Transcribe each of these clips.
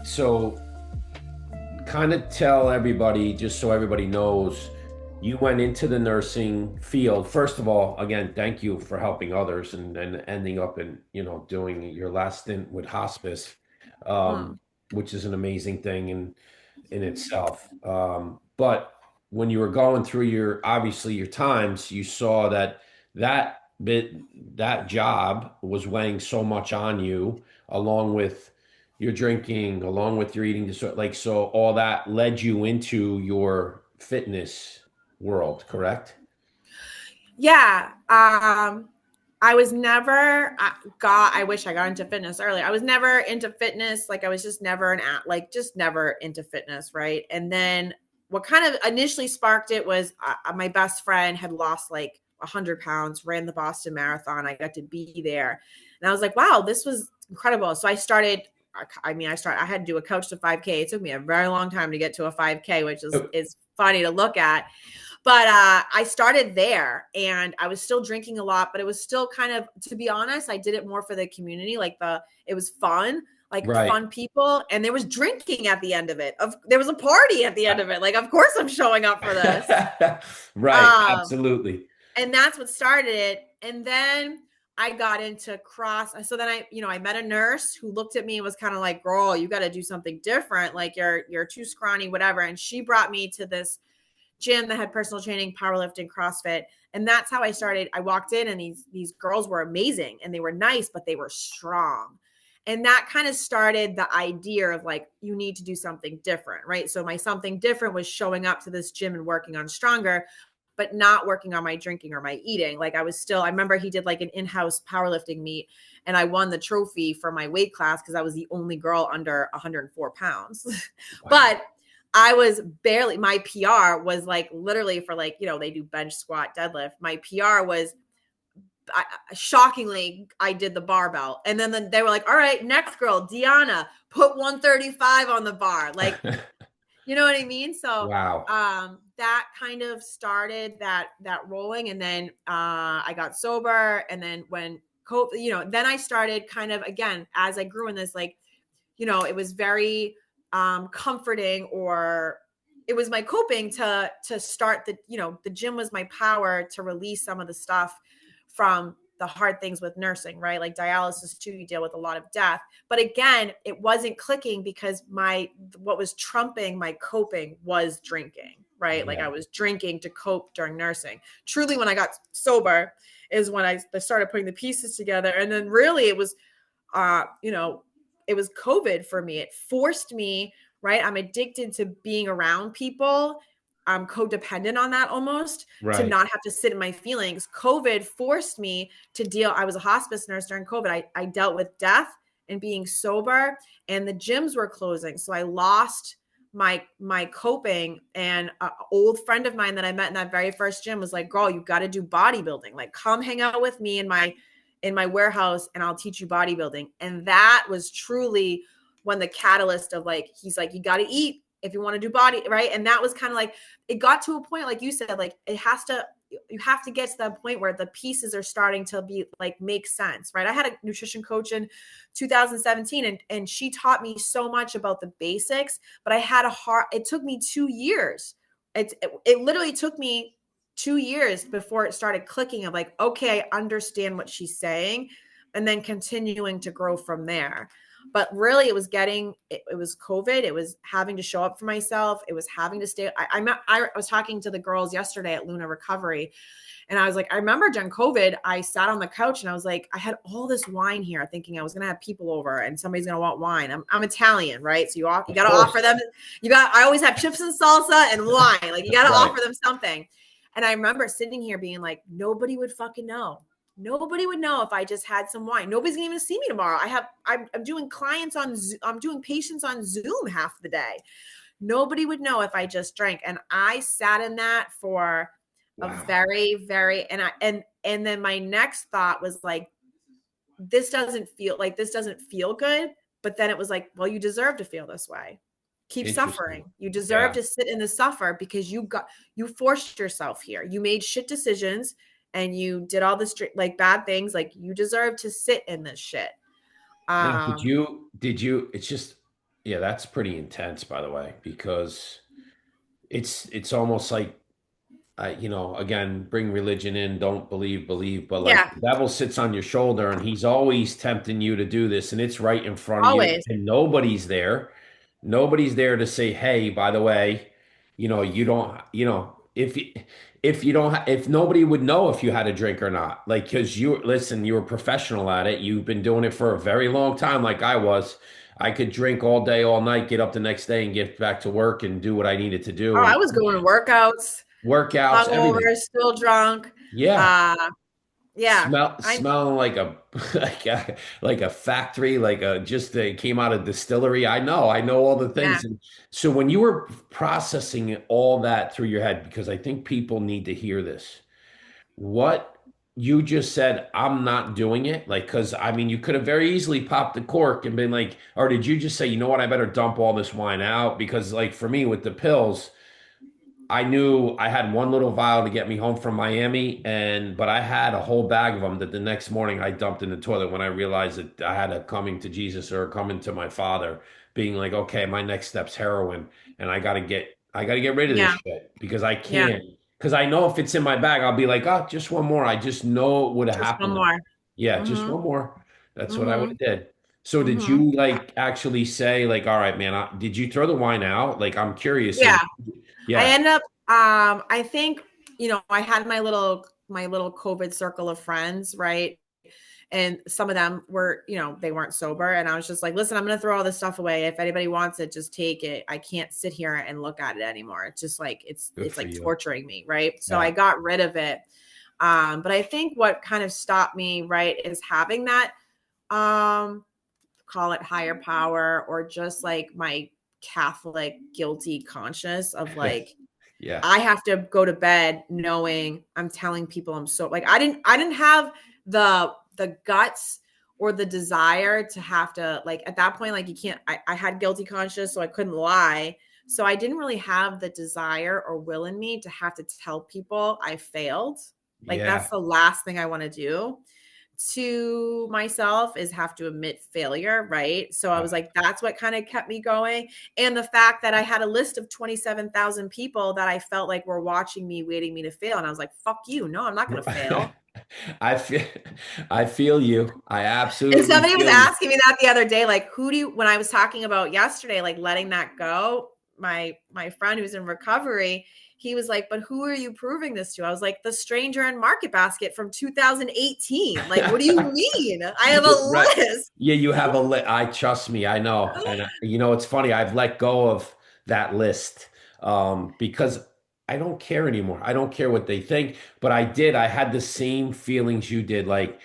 So kind of tell everybody, just so everybody knows, you went into the nursing field. First of all, again, thank you for helping others and ending up in, doing your last stint with hospice, Mm. which is an amazing thing in itself. But when you were going through obviously your times, you saw that that job was weighing so much on you, along with your drinking, along with your eating disorder. Like, so all that led you into your fitness world, correct? Yeah. I was never I wish I got into fitness early. I was never into fitness. Like I was just never just never into fitness. Right. And then what kind of initially sparked it was my best friend had lost like 100 pounds, ran the Boston Marathon. I got to be there and I was like, wow, this was incredible. So I started, I had to do a coach to 5K. It took me a very long time to get to a 5K, which is funny to look at. But I started there and I was still drinking a lot, but it was still kind of, to be honest, I did it more for the community. It was fun, like Right. fun people. And there was drinking at the end of it. There was a party at the end of it. Like, of course I'm showing up for this. Right. Um, Absolutely. and that's what started it. And then I got into cross. So then I met a nurse who looked at me and was kind of like, girl, you got to do something different. Like you're too scrawny, whatever. And she brought me to this gym that had personal training, powerlifting, CrossFit. And that's how I started. I walked in and these girls were amazing and they were nice, but they were strong. And that kind of started the idea of like, you need to do something different, right? So my something different was showing up to this gym and working on stronger, but not working on my drinking or my eating. Like I remember he did like an in-house powerlifting meet and I won the trophy for my weight class because I was the only girl under 104 pounds. Wow. But I was barely, my PR was like literally for like, they do bench, squat, deadlift. My PR was shockingly, I did the barbell. And then they were like, all right, next girl, Deanna, put 135 on the bar. Like, you know what I mean? So Wow. that kind of started that rolling. And then I got sober. And then when COVID, then I started kind of, again, as I grew in this, like, it was very comforting, or it was my coping to start the gym was my power to release some of the stuff from the hard things with nursing, right? Like dialysis too, you deal with a lot of death. But again, it wasn't clicking because what was trumping my coping was drinking, right? Like I Yeah. was drinking to cope during nursing. Truly, when I got sober is when I started putting the pieces together. And then really it was uh, you know, it was COVID for me. It forced me, right? I'm addicted to being around people. I'm codependent on that almost, to Right. not have to sit in my feelings. COVID forced me to deal. I was a hospice nurse during COVID. I dealt with death and being sober, and the gyms were closing. So I lost my coping. And an old friend of mine that I met in that very first gym was like, girl, you got to do bodybuilding. Like, come hang out with me in my warehouse and I'll teach you bodybuilding. And that was truly when the catalyst of like, he's like, you got to eat if you want to do body, right? And that was kind of like, it got to a point, like you said, like you have to get to that point where the pieces are starting to be like, make sense, right? I had a nutrition coach in 2017 and she taught me so much about the basics, but it took me 2 years. It literally took me 2 years before it started clicking of like, okay, I understand what she's saying, and then continuing to grow from there. But really, it was COVID. It was having to show up for myself. It was having to stay. I was talking to the girls yesterday at Luna Recovery, and I was like, I remember during COVID, I sat on the couch and I was like, I had all this wine here, thinking I was gonna have people over and somebody's gonna want wine. I'm Italian, right? So you Of got to offer course. them. I always have chips and salsa and wine. Like you got to Right. offer them something. And I remember sitting here being like, nobody would fucking know. Nobody would know if I just had some wine. Nobody's gonna even see me tomorrow. I'm doing I'm doing patients on Zoom half the day. Nobody would know if I just drank. And I sat in that for a Wow. very, very, and then my next thought was like, this doesn't feel good. But then it was like, well, you deserve to feel this way. Keep Interesting. suffering. You deserve Yeah. to sit in the suffer because you forced yourself here. You made shit decisions and you did all this like bad things. Like you deserve to sit in this shit. Now, Um, did you, it's just, Yeah, that's pretty intense, by the way, because it's almost like again, bring religion in, don't believe, believe, but like Yeah, the devil sits on your shoulder and he's always tempting you to do this, and it's right in front of you, always. and nobody's there. Nobody's there to say, hey, by the way, you don't, if you don't, if nobody would know if you had a drink or not, like, because listen, you're a professional at it. You've been doing it for a very long time, like I was. I could drink all day, all night, get up the next day and get back to work and do what I needed to do Oh, and I was going to workouts, workouts, everything. hungover, still drunk. Yeah. Uh, yeah, I Smelling like a like a factory, like a just came out of distillery. I know all the yeah. things. And so when you were processing all that through your head, because I think people need to hear this, what you just said, I'm not doing it. Like, because I mean, you could have very easily popped the cork and been like, or did you just say, you know what, I better dump all this wine out? Because like for me with the pills, I knew I had one little vial to get me home from Miami, but I had a whole bag of them that the next morning I dumped in the toilet when I realized that I had a coming to Jesus or coming to my father, being like, okay, my next step's heroin, and I gotta get rid of this Yeah, shit because I yeah. can't, because I know if it's in my bag, I'll be like, oh, just one more. I just know it would have Just one happened. more. Yeah, just Mhm. one more. That's what I would Mhm. have did. So did Mhm. you like actually say like, all right, man, did you throw the wine out? Like, I'm curious. So Yeah. I yeah. ended up I think, I had my little COVID circle of friends, right? And some of them were, they weren't sober. And I was just like, listen, I'm going to throw all this stuff away. If anybody wants it, just take it. I can't sit here and look at it anymore. It's just like, it's, Good it's for like you. torturing me. Right. So I Yeah. got rid of it. But I think what kind of stopped me, right, is having that, um, call it higher power or just like my Catholic guilty conscience of like, Yeah. I have to go to bed knowing I'm telling people I'm so like I didn't have the guts or the desire to have to like at that point like you can't I had guilty conscience so I couldn't lie. So I didn't really have the desire or will in me to have to tell people I failed. Like Yeah. that's the last thing I want to do to myself is have to admit failure, right? So I was Right. like, that's what kind of kept me going. And the fact that I had a list of 27,000 people that I felt like were watching me, waiting me to fail. And I was like, fuck you. No, I'm not going to fail. I feel I feel you. I And absolutely somebody was feel you. asking me that the other day, like, when I was talking about yesterday, like letting that go, my friend who's in recovery, he was like, but who are you proving this to? I was like, the stranger in Market Basket from 2018. Like, what do you mean? I have Right. a list. Yeah, you have a list. I trust me, I know. And it's funny, I've let go of that list because I don't care anymore. I don't care what they think, but I had the same feelings you did. Like,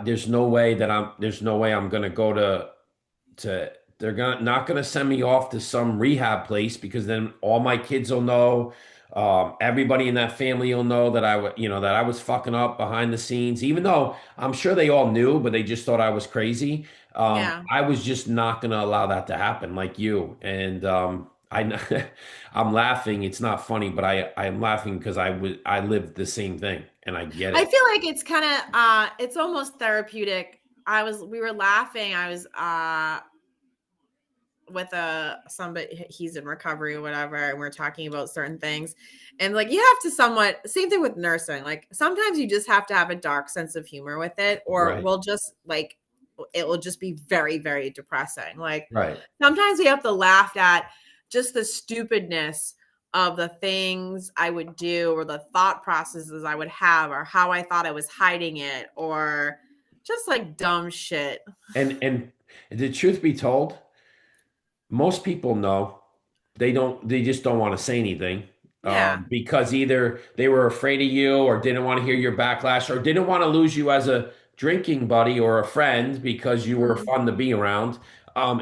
there's no way I'm gonna go to they're gonna not gonna send me off to some rehab place because then all my kids will know. Everybody in that family will know that that I was fucking up behind the scenes, even though I'm sure they all knew, but they just thought I was crazy. Yeah. I was just not gonna allow that to happen, like you. And I'm laughing. It's not funny, but I'm laughing because I lived the same thing, and I get I it. feel like it's kind of it's almost therapeutic. We were laughing. I was with somebody, he's in recovery or whatever, and we're talking about certain things. And like you have to somewhat same thing with nursing. Like sometimes you just have to have a dark sense of humor with it, or Right. we'll just like it will just be very, very depressing. Like Right. sometimes we have to laugh at just the stupidness of the things I would do or the thought processes I would have or how I thought I was hiding it or just like dumb shit. And the truth be told, most people know they just don't want to say anything Yeah. because either they were afraid of you or didn't want to hear your backlash or didn't want to lose you as a drinking buddy or a friend because you were Mhm. fun to be around.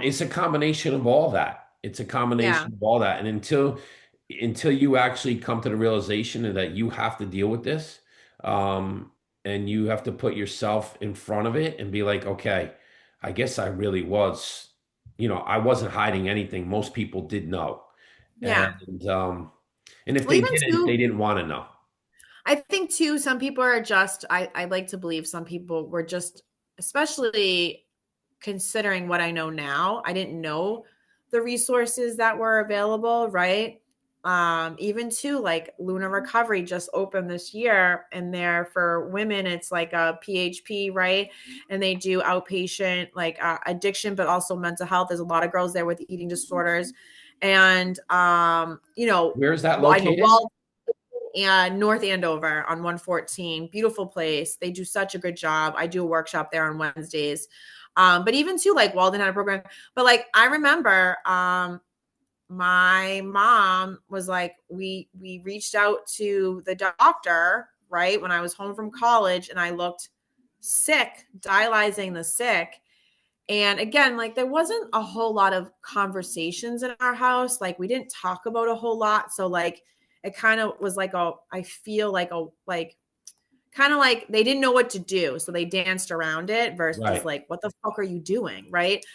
It's a combination of all that. It's a Yeah. combination of all that. And until you actually come to the realization that you have to deal with this, um, and you have to put yourself in front of it and be like, okay, I guess I really was, I wasn't hiding anything. Most people did know. Yeah. And if Well, they even didn't, too, they didn't want to know. I think too, some people are just, I like to believe some people were just, especially considering what I know now, I didn't know the resources that were available, right? Even too, like Luna Recovery just opened this year, and there for women, it's like a PHP, right? And they do outpatient like addiction, but also mental health. There's a lot of girls there with eating disorders, and Where is that I know located? and North Andover on 114. Beautiful place. They do such a good job. I do a workshop there on Wednesdays. But even too, like Walden had a program. But like I remember my mom was like, we reached out to the doctor, right, when I was home from college and I looked sick, dialyzing the sick. And again, like there wasn't a whole lot of conversations in our house. Like we didn't talk about a whole lot. So like it kind of was like I feel like kind of like they didn't know what to do. So they danced around it versus Right. like, what the fuck are you doing? Right.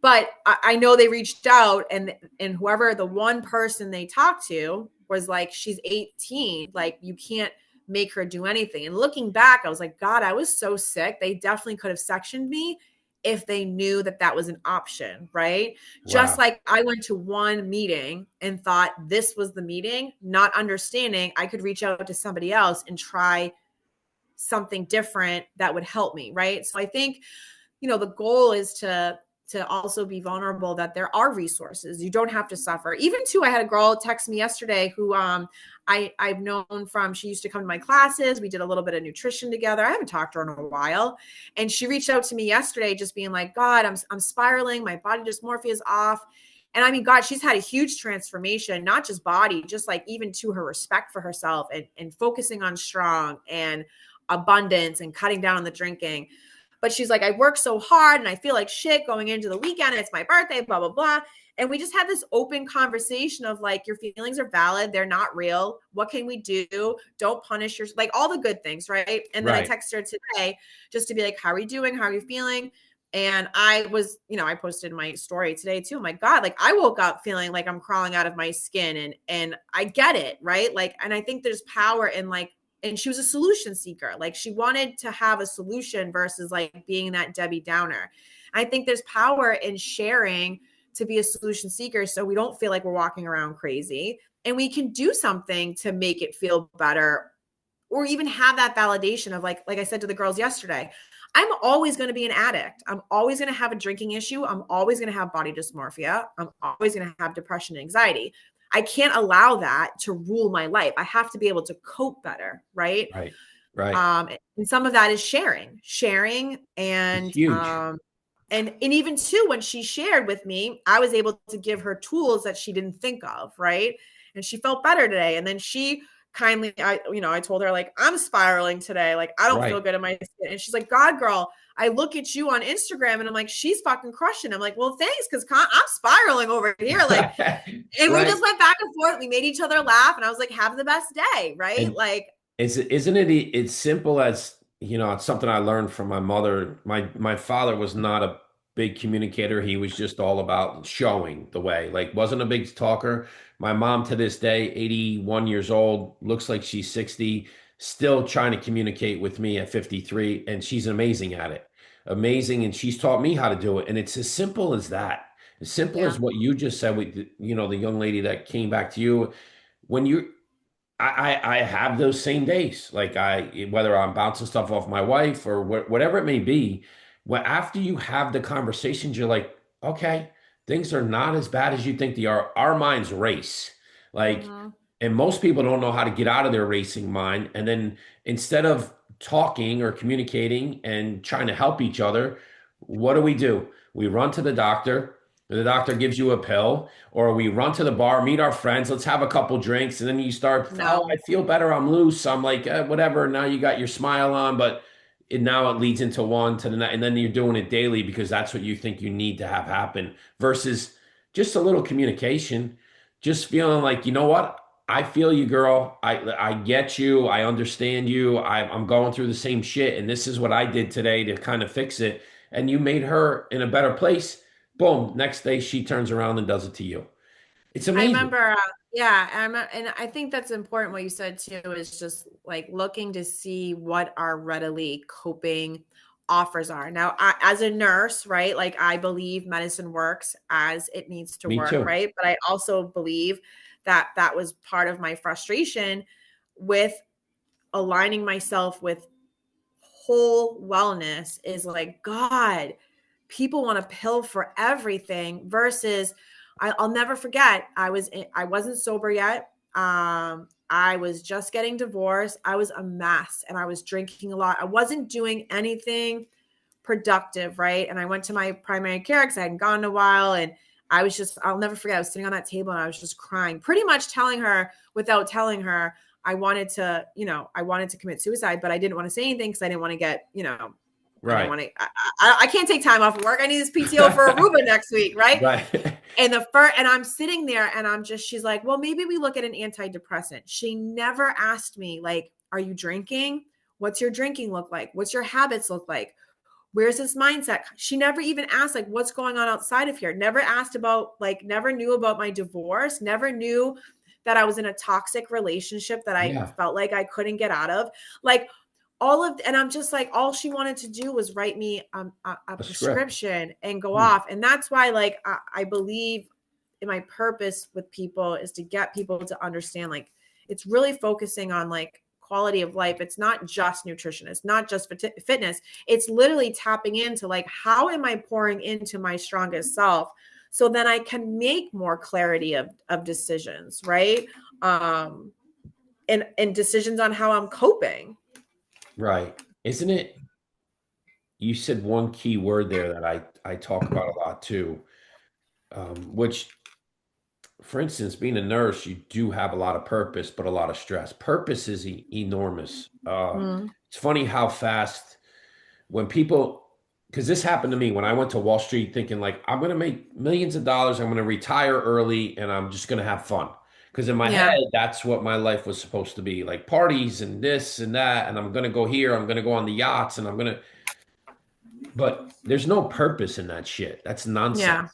But I know they reached out, and whoever the one person they talked to was like, she's 18. Like you can't make her do anything. And looking back, I was like, God, I was so sick. They definitely could have sectioned me if they knew that that was an option, right? Just Wow. like I went to one meeting and thought this was the meeting, not understanding I could reach out to somebody else and try something different that would help me, right? So I think, the goal is to also be vulnerable, that there are resources. You don't have to suffer. Even too, I had a girl text me yesterday who I've known from, she used to come to my classes. We did a little bit of nutrition together. I haven't talked to her in a while. And she reached out to me yesterday just being like, God, I'm spiraling. My body dysmorphia is off. And I mean, God, she's had a huge transformation, not just body, just like even to her respect for herself, and focusing on strong and abundance and cutting down on the drinking. But she's like, I work so hard and I feel like shit going into the weekend. And it's my birthday, blah, blah, blah. And we just had this open conversation of like, your feelings are valid. They're not real. What can we do? Don't punish your, like all the good things. Right. And then I Right. texted her today just to be like, how are you doing? How are you feeling? And I was, I posted my story today too. My God, like I woke up feeling like I'm crawling out of my skin, and I get it. Right. Like, and I think there's power in like, and she was a solution seeker. Like she wanted to have a solution versus like being that Debbie Downer. I think there's power in sharing to be a solution seeker, so we don't feel like we're walking around crazy, and we can do something to make it feel better, or even have that validation of like I said to the girls yesterday, I'm always going to be an addict. I'm always going to have a drinking issue. I'm always going to have body dysmorphia. I'm always going to have depression and anxiety. I can't allow that to rule my life. I have to be able to cope better, right? Right. Right. And some of that is sharing, It's huge. and even too, when she shared with me, I was able to give her tools that she didn't think of, right? And she felt better today. And then she kindly, I told her like, I'm spiraling today. Like, I don't feel Right. good in my skin. And she's like, God, girl, I look at you on Instagram and I'm like, she's fucking crushing. I'm like, well, thanks, because I'm spiraling over here. Like, and we Right. just went back and forth. We made each other laugh, and I was like, have the best day, right? And Like, isn't it it's simple as, it's something I learned from my mother. My father was not a big communicator. He was just all about showing the way. Like wasn't a big talker. My mom to this day, 81 years old, looks like she's 60, still trying to communicate with me at 53, and she's amazing at it. Amazing, and she's taught me how to do it. And it's as simple as that. As simple yeah. as what you just said with the young lady that came back to you when you I have those same days. Like whether I'm bouncing stuff off my wife or whatever it may be, when after you have the conversations, you're like, okay, things are not as bad as you think they are. Our minds race. Like, Mm-hmm. and most people don't know how to get out of their racing mind. And then instead of talking or communicating and trying to help each other, what do? We run to the doctor. The doctor gives you a pill, or we run to the bar, meet our friends, let's have a couple drinks, and then you start, oh, I No. feel better, I'm loose. I'm like, whatever. Now you got your smile on, but now it leads into one to the next, and then you're doing it daily because that's what you think you need to have happen. Versus just a little communication, just feeling like, you know what? I feel you, girl. I get you. I understand you. I'm going through the same shit, and this is what I did today to kind of fix it. And you made her in a better place. Boom. Next day, she turns around and does it to you. It's I amazing. remember, yeah, and I think that's important. What you said too is just like looking to see what are readily coping offers are. Now, as a nurse, right, like I believe medicine works as it needs to Me work, too. right? But I also believe that that was part of my frustration with aligning myself with whole wellness is like, God, people want to pill for everything versus I'll never forget. I wasn't sober yet. I was just getting divorced. I was a mess and I was drinking a lot. I wasn't doing anything productive, right? And I went to my primary care because I hadn't gone in a while. And I'll never forget, I was sitting on that table and I was just crying, pretty much telling her without telling her, I wanted to commit suicide, but I didn't want to say anything because I didn't want to get, I didn't Right. want to, I can't take time off of work. I need this PTO for Aruba next week, right? Right. And I'm sitting there and she's like, well, maybe we look at an antidepressant. She never asked me, like, are you drinking? What's your drinking look like? What's your habits look like? Where's this mindset? She never even asked, like, what's going on outside of here? Never asked about, like, never knew about my divorce, never knew that I was in a toxic relationship that I Yeah. felt like I couldn't get out of. Like, and I'm just like, all she wanted to do was write me a A script. prescription and go Hmm. off. And that's why, like, I believe in my purpose with people is to get people to understand, like, it's really focusing on, like, quality of life. It's not just nutrition. It's not just fitness. It's literally tapping into, like, how am I pouring into my strongest self so then I can make more clarity of decisions, right? Um, and decisions on how I'm coping. Right. Isn't it? You said one key word there that I talk about a lot too, which, for instance, being a nurse, you do have a lot of purpose, but a lot of stress. Purpose is enormous. Mm, It's funny how fast when people, because this happened to me when I went to Wall Street thinking like, I'm going to make millions of dollars, I'm going to retire early, and I'm just going to have fun. Because in my head, yeah. that's what my life was supposed to be, like parties and this and that, and I'm going to go here, I'm going to go on the yachts, and I'm going to, but there's no purpose in that shit. That's nonsense. Yeah.